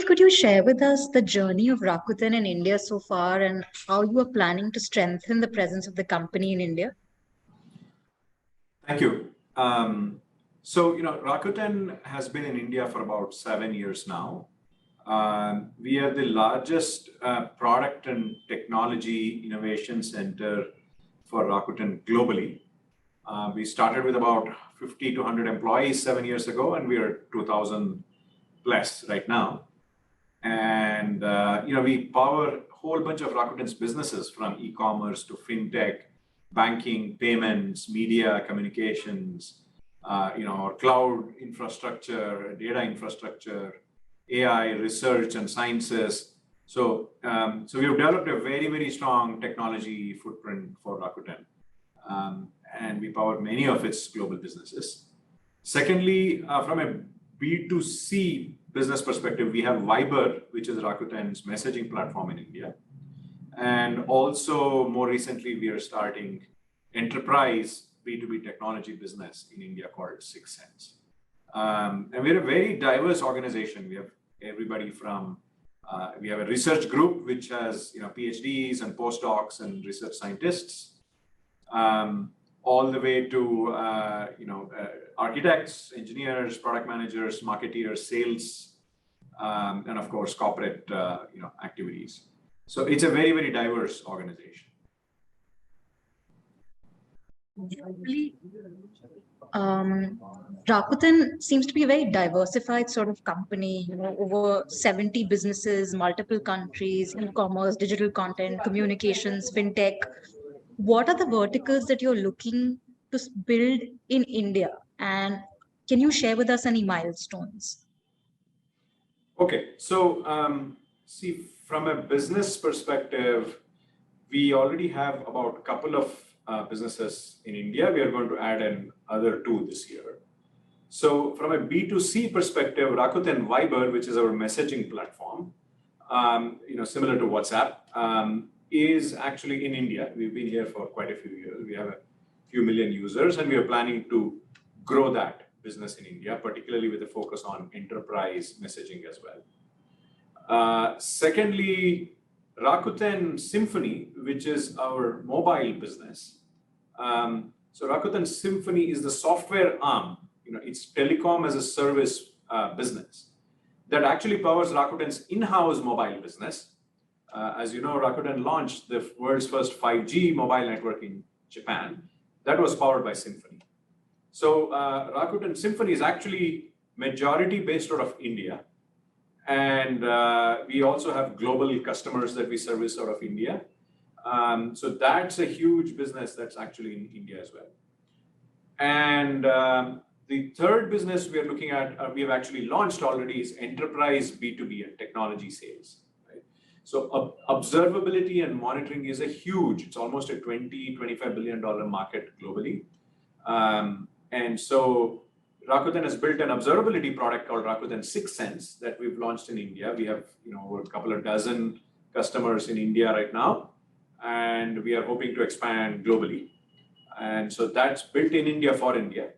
Sunil, could you share with us the journey of Rakuten in India so far and how you are planning to strengthen the presence of the company in India? Thank you. Rakuten has been in India for about 7 years now. We are the largest product and technology innovation center for Rakuten globally. We started with about 50 to 100 employees 7 years ago, and we are 2,000 plus right now. And we power a whole bunch of Rakuten's businesses, from e-commerce to fintech, banking, payments, media, communications, cloud infrastructure, data infrastructure, AI, research and sciences. So we've developed a very, very strong technology footprint for Rakuten, and we power many of its global businesses. Secondly, from a B2C business perspective, we have Viber, which is Rakuten's messaging platform in India. And also, more recently, we are starting enterprise B2B technology business in India called 6sense. And we're a very diverse organization. We have everybody from, we have a research group, which has PhDs and postdocs and research scientists, all the way to architects, engineers, product managers, marketeers, sales, and of course, corporate activities. So it's a very, very diverse organization. Rakuten seems to be a very diversified sort of company, over 70 businesses, multiple countries, e-commerce, digital content, communications, fintech. What are the verticals that you're looking to build in India? And can you share with us any milestones? Okay, so see, from a business perspective, we already have about a couple of businesses in India. We are going to add another 2 this year. So from a B2C perspective, Rakuten Viber, which is our messaging platform, similar to WhatsApp, is actually in India. We've been here for quite a few years. We have a few million users, and we are planning to grow that business in India, particularly with a focus on enterprise messaging as well. Secondly, Rakuten Symphony, which is our mobile business. So Rakuten Symphony is the software arm. It's telecom as a service business that actually powers Rakuten's in-house mobile business. As you know, Rakuten launched the world's first 5G mobile network in Japan. That was powered by Symphony. So Rakuten Symphony is actually majority based out of India. And we also have global customers that we service out of India. So that's a huge business that's actually in India as well. And the third business we are looking at, we have actually launched already, is enterprise B2B and technology sales. Right? So observability and monitoring is a huge, it's almost a $20-25 billion market globally. And so Rakuten has built an observability product called Rakuten 6sense that we've launched in India. We have over a couple of dozen customers in India right now, and we are hoping to expand globally. And so that's built in India for India.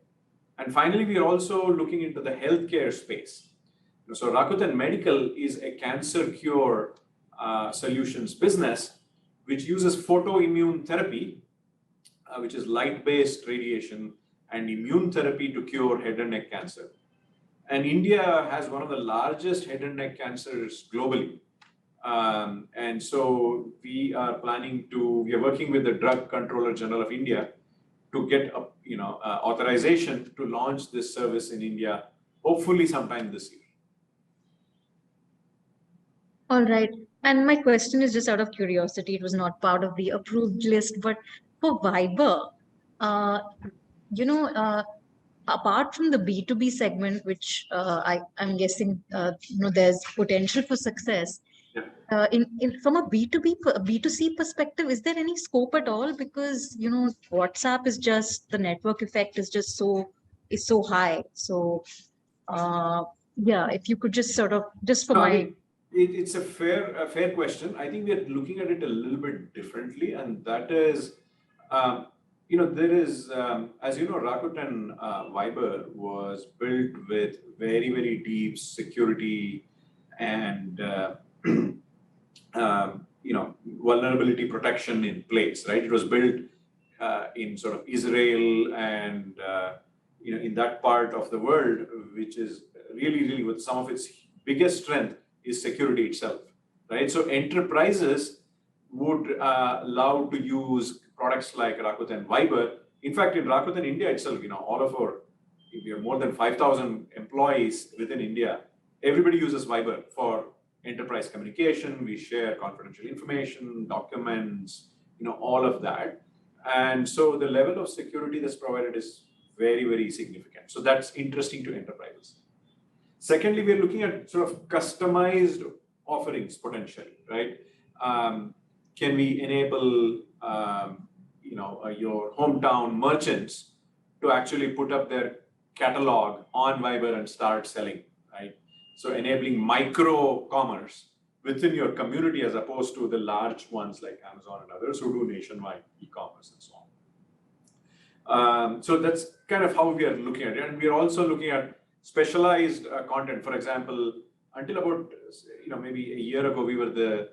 And finally, we are also looking into the healthcare space. So Rakuten Medical is a cancer cure solutions business, which uses photoimmune therapy, which is light-based radiation and immune therapy to cure head and neck cancer. And India has one of the largest head and neck cancers globally. And so we are working with the Drug Controller General of India to get authorization to launch this service in India, hopefully sometime this year. All right. And my question is just out of curiosity. It was not part of the approved list, but for Viber, apart from the B2B segment, which I'm guessing there's potential for success. Yeah. From a B2C perspective, is there any scope at all? Because WhatsApp is just, the network effect is just so high. So if you could just sort of it's a fair question. I think we are looking at it a little bit differently, and that is, there is, as you know, Rakuten Viber was built with very, very deep security and vulnerability protection in place, right? It was built in sort of Israel and in that part of the world, which is really with some of its biggest strength is security itself, right? So enterprises would love to use products like Rakuten Viber. In fact, in Rakuten India itself, all of our, we have more than 5,000 employees within India. Everybody uses Viber for enterprise communication. We share confidential information, documents, all of that. And so the level of security that's provided is very significant. So that's interesting to enterprises. Secondly, we're looking at sort of customized offerings potentially, right? Can we enable your hometown merchants to actually put up their catalog on Viber and start selling, right? So enabling micro commerce within your community as opposed to the large ones like Amazon and others who do nationwide e-commerce and so on. So that's kind of how we are looking at it. And we are also looking at specialized content. For example, until about maybe a year ago, we were the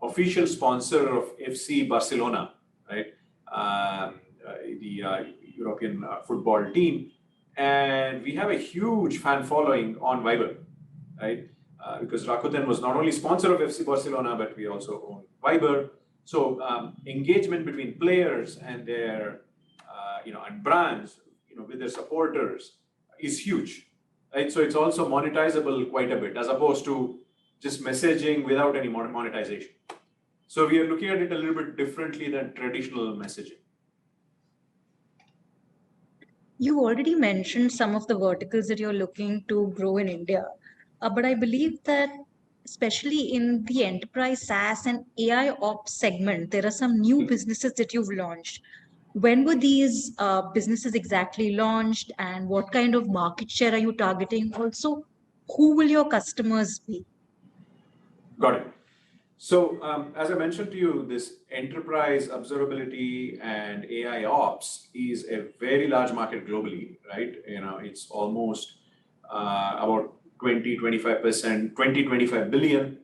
official sponsor of FC Barcelona, right? The European football team. And we have a huge fan following on Viber, right? Because Rakuten was not only sponsor of FC Barcelona, but we also own Viber. So engagement between players and their, and brands, with their supporters is huge, right? So it's also monetizable quite a bit as opposed to just messaging without any monetization. So we are looking at it a little bit differently than traditional messaging. You already mentioned some of the verticals that you're looking to grow in India, but I believe that especially in the enterprise SaaS and AI ops segment, there are some new businesses that you've launched. When were these businesses exactly launched, and what kind of market share are you targeting? Also, who will your customers be? Got it. So as I mentioned to you, this enterprise observability and AI ops is a very large market globally, right? It's almost about 25%, 25 billion,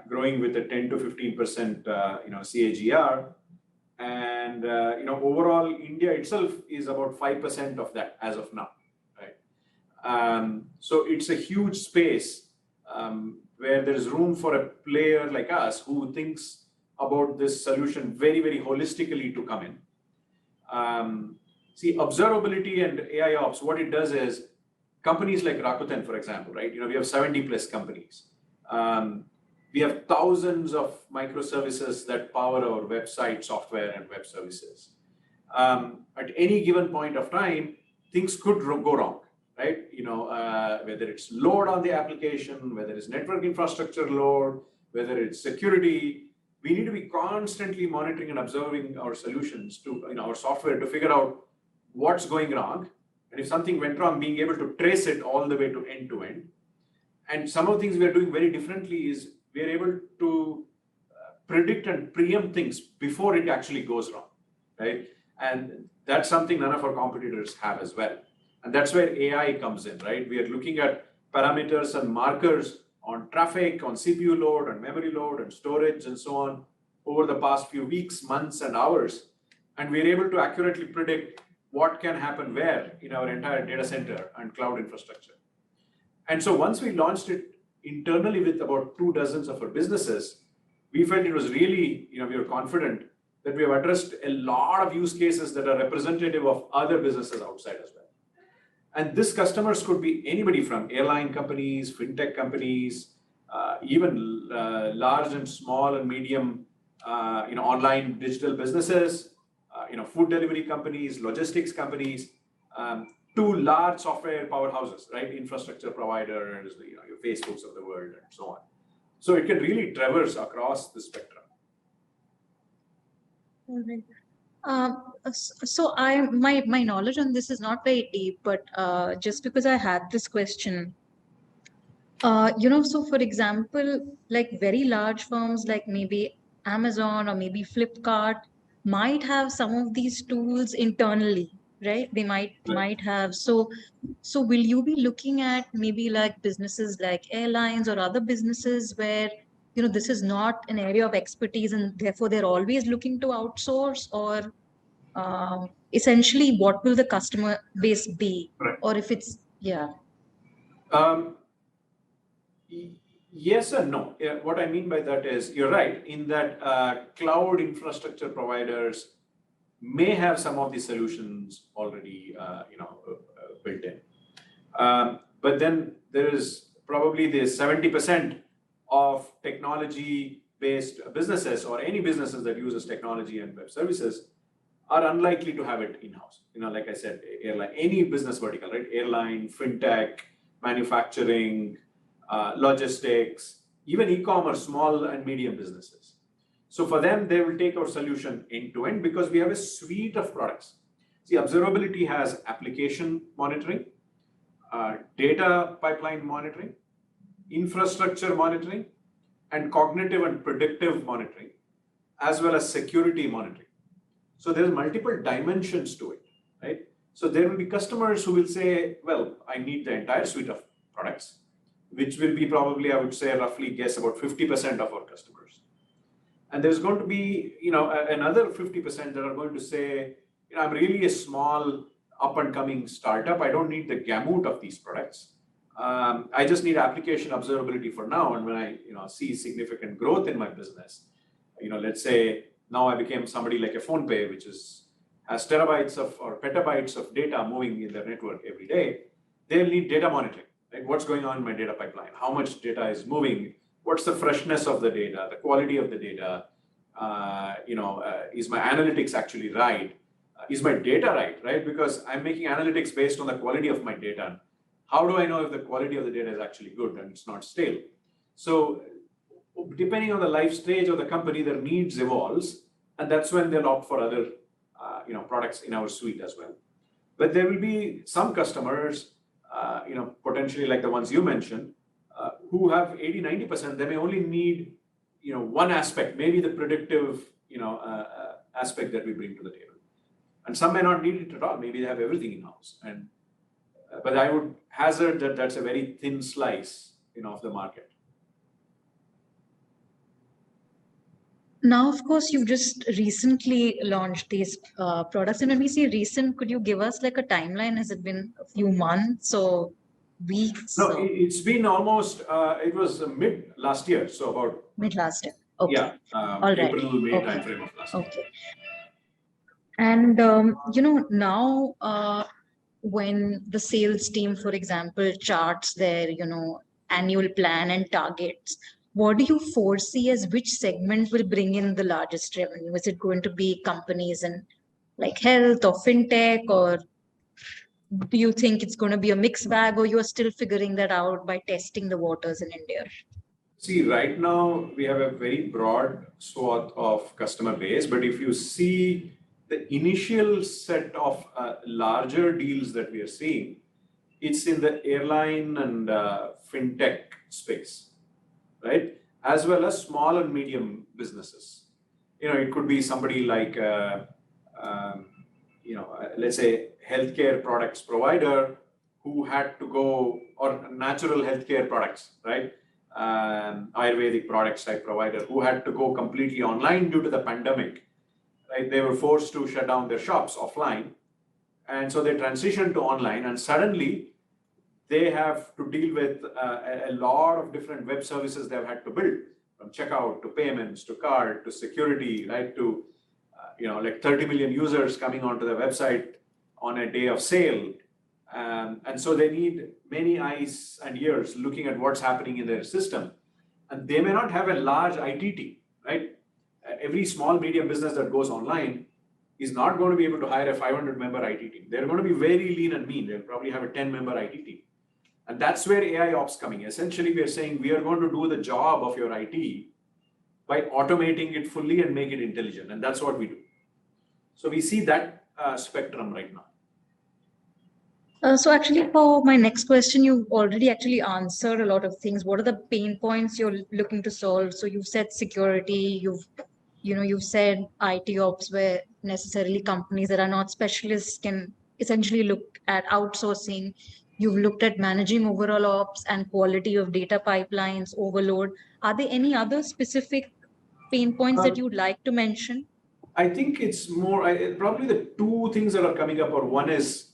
growing with a 10 to 15% CAGR. And overall, India itself is about 5% of that as of now, right? So it's a huge space where there is room for a player like us who thinks about this solution very holistically to come in. See, observability and AI ops, what it does is companies like Rakuten, for example, right? We have 70 plus companies. We have thousands of microservices that power our website, software, and web services. At any given point of time, things could go wrong, right? Whether it's load on the application, whether it's network infrastructure load, whether it's security, we need to be constantly monitoring and observing our solutions to, our software to figure out what's going wrong. And if something went wrong, being able to trace it all the way to end to end. And some of the things we are doing very differently is we are able to predict and preempt things before it actually goes wrong, right? And that's something none of our competitors have as well. And that's where AI comes in, right? We are looking at parameters and markers on traffic, on CPU load, and memory load, and storage, and so on over the past few weeks, months, and hours. And we're able to accurately predict what can happen where in our entire data center and cloud infrastructure. And so once we launched it internally with about 24 of our businesses, we felt it was really, we were confident that we have addressed a lot of use cases that are representative of other businesses outside as well. And these customers could be anybody from airline companies, fintech companies, even large and small and medium, online digital businesses, food delivery companies, logistics companies, to large software powerhouses, right? Infrastructure providers, your Facebooks of the world, and so on. So it can really traverse across the spectrum. All right. So my knowledge on this is not very deep, but just because I had this question, so for example, like very large firms like maybe Amazon or maybe Flipkart might have some of these tools internally. right? They might Right. might have. So will you be looking at maybe like businesses like airlines or other businesses where this is not an area of expertise and therefore they're always looking to outsource, or essentially what will the customer base be, Right. or if it's yeah. Um, Yes and no. Yeah, what I mean by that is you're right in that cloud infrastructure providers may have some of the solutions already, built in. But then there is probably the 70% of technology-based businesses or any businesses that uses technology and web services are unlikely to have it in-house. Like I said, airline, any business vertical, right? Airline, fintech, manufacturing, logistics, even e-commerce, small and medium businesses. So for them, they will take our solution end to end because we have a suite of products. See, observability has application monitoring, data pipeline monitoring, infrastructure monitoring, and cognitive and predictive monitoring, as well as security monitoring. So there's multiple dimensions to it, right? So there will be customers who will say, well, I need the entire suite of products, which will be probably, I would say, roughly guess about 50% of our customers. And there's going to be, another 50% that are going to say, I'm really a small up and coming startup. I don't need the gamut of these products. I just need application observability for now. And when I, see significant growth in my business, let's say now I became somebody like a phone pay, which has terabytes of or petabytes of data moving in their network every day. They'll need data monitoring. Right? What's going on in my data pipeline? How much data is moving? What's the freshness of the data, the quality of the data? Is my analytics actually right? Is my data right? Right? Because I'm making analytics based on the quality of my data. How do I know if the quality of the data is actually good and it's not stale? So depending on the life stage of the company, their needs evolves, and that's when they'll opt for other products in our suite as well. But there will be some customers, potentially like the ones you mentioned, who have 80-90%. They may only need one aspect, maybe the predictive aspect that we bring to the table, and some may not need it at all. Maybe they have everything in house. And but I would hazard that that's a very thin slice of the market. Now, of course, you've just recently launched these products. And when we say recent, could you give us like a timeline? Has it been a few months or weeks? No, it's been almost, it was mid last year, so about mid last year. Okay. Yeah, All right. April, May Okay. timeframe of last year. Okay. And now when the sales team, for example, charts their annual plan and targets, what do you foresee as which segment will bring in the largest revenue? Is it going to be companies in like health or fintech, or do you think it's going to be a mixed bag, or you're still figuring that out by testing the waters in India? See, right now we have a very broad swath of customer base, but if you see the initial set of larger deals that we are seeing, it's in the airline and fintech space, right? As well as small and medium businesses. It could be somebody like, let's say, healthcare products provider who had to go, or natural healthcare products, right? Ayurvedic products type provider who had to go completely online due to the pandemic, right? They were forced to shut down their shops offline. And so they transitioned to online, and suddenly they have to deal with a lot of different web services they've had to build, from checkout to payments to card to security, right? To like 30 million users coming onto the website on a day of sale. And so they need many eyes and ears looking at what's happening in their system. And they may not have a large IT team, right? Every small, medium business that goes online is not going to be able to hire a 500-member IT team. They're going to be very lean and mean. They'll probably have a 10-member IT team. And that's where AI ops coming. Essentially, we are saying we are going to do the job of your IT by automating it fully and make it intelligent. And that's what we do. So we see that spectrum right now. So actually, for my next question, you already actually answered a lot of things. What are the pain points you're looking to solve? So you've said security, you've said IT ops, where necessarily companies that are not specialists can essentially looked at outsourcing. You've looked at managing overall ops and quality of data pipelines, overload. Are there any other specific pain points that you'd like to mention? I think it's more, probably the two things that are coming up, or one is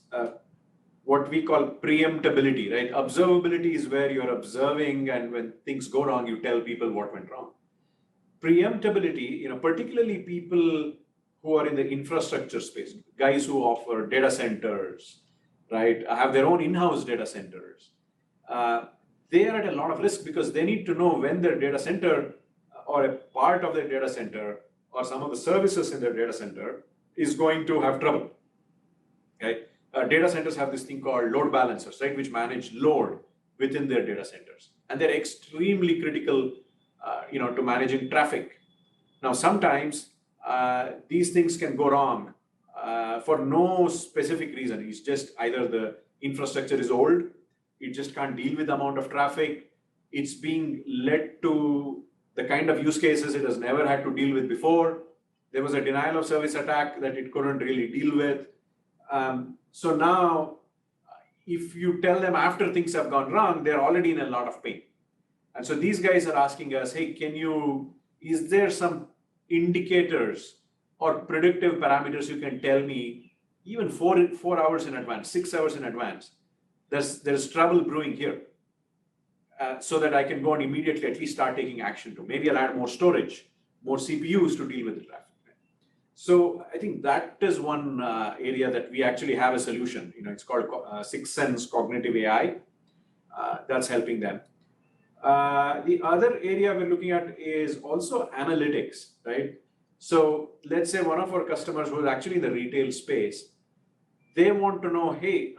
what we call preemptability, right? Observability is where you're observing, and when things go wrong, you tell people what went wrong. Preemptability, particularly people who are in the infrastructure space, guys who offer data centers, right, have their own in-house data centers. They are at a lot of risk because they need to know when their data center or a part of their data center or some of the services in their data center is going to have trouble. Okay? Data centers have this thing called load balancers, right, which manage load within their data centers, and they're extremely critical, to managing traffic. Now, sometimes these things can go wrong for no specific reason. It's just either the infrastructure is old, it just can't deal with the amount of traffic. It's being led to the kind of use cases it has never had to deal with before. There was a denial of service attack that it couldn't really deal with. So now, if you tell them after things have gone wrong, they're already in a lot of pain. And so these guys are asking us, hey, is there some indicators or predictive parameters you can tell me even 4 hours in advance, 6 hours in advance, there's trouble brewing here, so that I can go and immediately at least start taking action to. Maybe I'll add more storage, more CPUs to deal with the traffic. So I think that is one area that we actually have a solution. It's called Sixth Sense Cognitive AI. That's helping them. The other area we're looking at is also analytics, right? So let's say one of our customers who is actually in the retail space, they want to know, hey,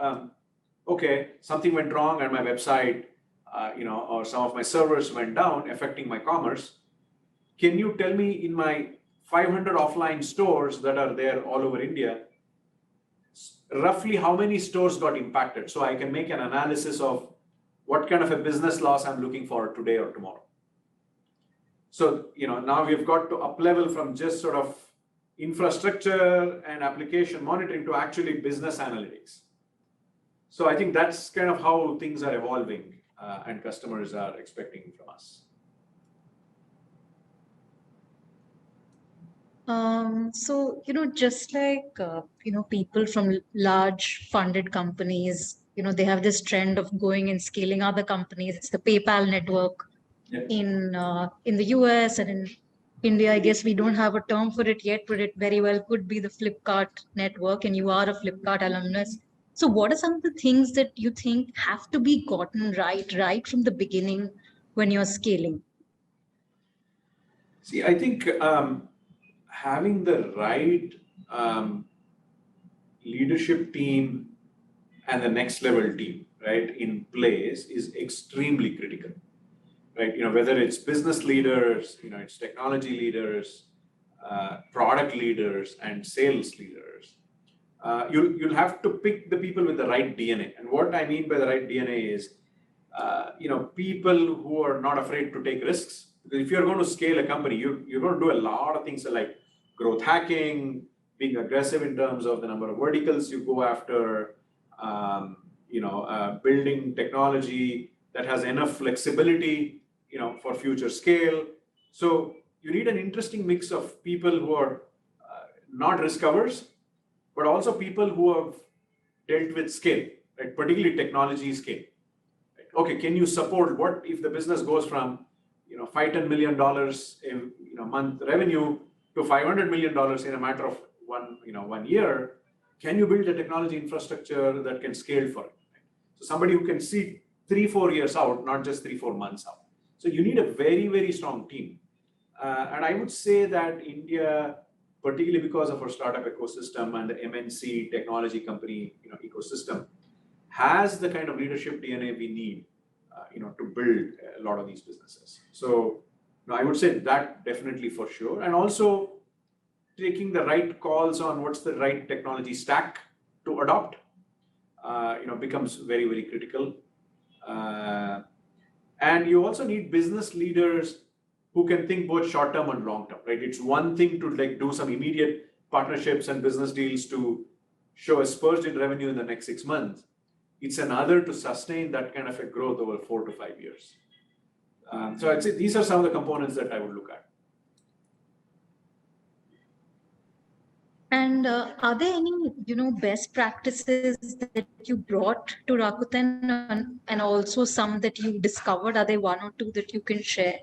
okay, something went wrong on my website, or some of my servers went down, affecting my commerce. Can you tell me in my 500 offline stores that are there all over India, roughly how many stores got impacted? So I can make an analysis of what kind of a business loss I'm looking for today or tomorrow. So, now we've got to up level from just sort of infrastructure and application monitoring to actually business analytics. So I think that's kind of how things are evolving, and customers are expecting from us. So, just like, people from large funded companies, they have this trend of going and scaling other companies. It's the PayPal network in the US and in India. I guess we don't have a term for it yet, but it very well could be the Flipkart network, and you are a Flipkart alumnus. So what are some of the things that you think have to be gotten right from the beginning when you're scaling? See, I think having the right leadership team and the next level team, right, in place is extremely critical, right? Whether it's business leaders, it's technology leaders, product leaders, and sales leaders. You'll have to pick the people with the right DNA. And what I mean by the right DNA is, people who are not afraid to take risks. Because if you're going to scale a company, you're going to do a lot of things like growth hacking, being aggressive in terms of the number of verticals you go after, building technology that has enough flexibility, for future scale. So you need an interesting mix of people who are not risk averse, but also people who have dealt with scale, right? Particularly technology scale. Right? Okay, can you support what if the business goes from $5-10 million in month revenue to $500 million in a matter of 1 year? Can you build a technology infrastructure that can scale for it? Right? So somebody who can see 3-4 years out, not just 3-4 months out. So you need a very, very strong team. And I would say that India, particularly because of our startup ecosystem and the MNC technology company ecosystem, has the kind of leadership DNA we need to build a lot of these businesses. So I would say that definitely for sure. And also taking the right calls on what's the right technology stack to adopt, becomes very, very critical. And you also need business leaders who can think both short term and long term, right? It's one thing to do some immediate partnerships and business deals to show a spurt in revenue in the next 6 months. It's another to sustain that kind of a growth over 4 to 5 years. So I'd say these are some of the components that I would look at. And are there any, best practices that you brought to Rakuten, and also some that you discovered? Are there one or two that you can share?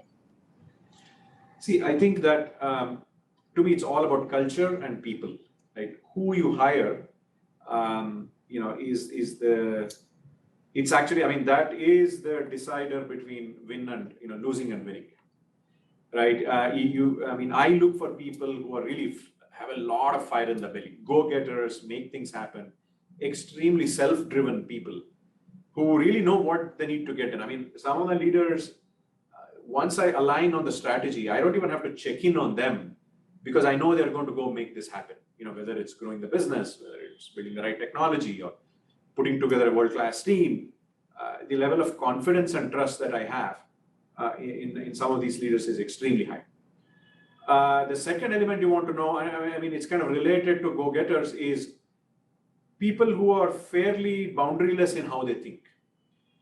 See, I think that to me, it's all about culture and people. Like who you hire, is the. It's actually, I mean, that is the decider between win and losing and winning, right? I mean, I look for people who are really have a lot of fire in the belly, go-getters, make things happen, extremely self-driven people who really know what they need to get in. I mean, some of the leaders, once I align on the strategy, I don't even have to check in on them because I know they're going to go make this happen. Whether it's growing the business, whether it's building the right technology or putting together a world-class team, the level of confidence and trust that I have in some of these leaders is extremely high. The second element you want to know, I mean, it's kind of related to go-getters, is people who are fairly boundaryless in how they think,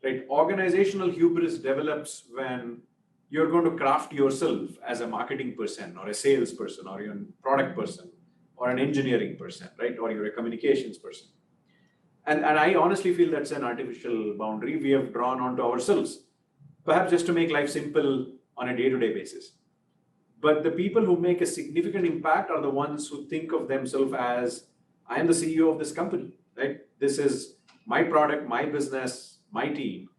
right? Organizational hubris develops when you're going to craft yourself as a marketing person or a sales person or you're a product person or an engineering person, right? Or you're a communications person. And I honestly feel that's an artificial boundary we have drawn onto ourselves, perhaps just to make life simple on a day-to-day basis. But the people who make a significant impact are the ones who think of themselves as, I am the CEO of this company, right? This is my product, my business, my team.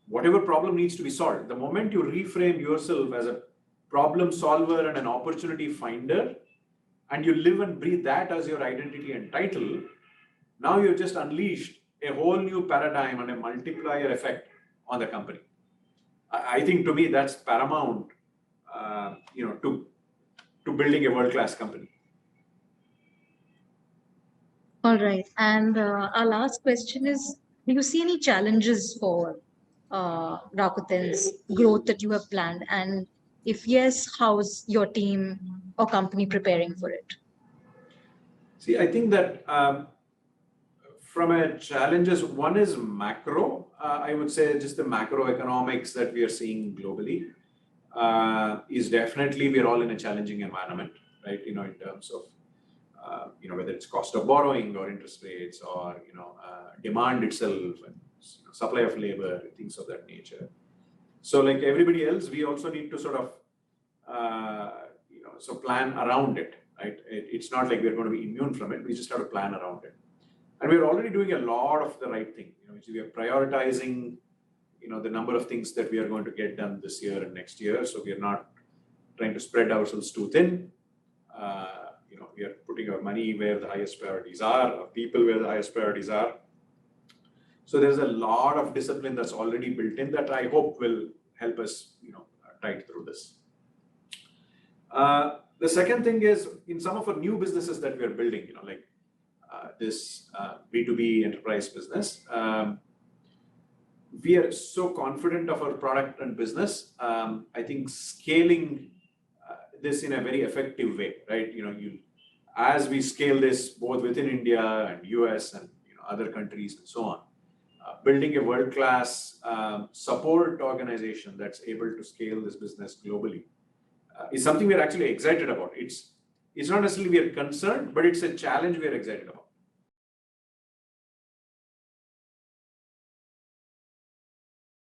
Whatever problem needs to be solved, the moment you reframe yourself as a problem solver and an opportunity finder, and you live and breathe that as your identity and title, now you've just unleashed a whole new paradigm and a multiplier effect on the company. I think to me that's paramount, to building a world-class company. All right. And our last question is, do you see any challenges for Rakuten's growth that you have planned? And if yes, how's your team or company preparing for it? See, I think that from a challenges, one is macro. I would say just the macroeconomics that we are seeing globally is definitely, we're all in a challenging environment, right? In terms of whether it's cost of borrowing or interest rates or demand itself and supply of labor, things of that nature. So like everybody else, we also need to sort of plan around it, right? It's not like we're going to be immune from it. We just have to plan around it. And we're already doing a lot of the right thing. We are prioritizing, the number of things that we are going to get done this year and next year. So we are not trying to spread ourselves too thin. We are putting our money where the highest priorities are, our people where the highest priorities are. So there's a lot of discipline that's already built in that I hope will help us, tide through this. The second thing is in some of our new businesses that we are building, like this B2B enterprise business, we are so confident of our product and business. I think scaling this in a very effective way, right? As we scale this both within India and US and other countries and so on, building a world-class support organization that's able to scale this business globally is something we're actually excited about. It's not necessarily we are concerned, but it's a challenge we are excited about.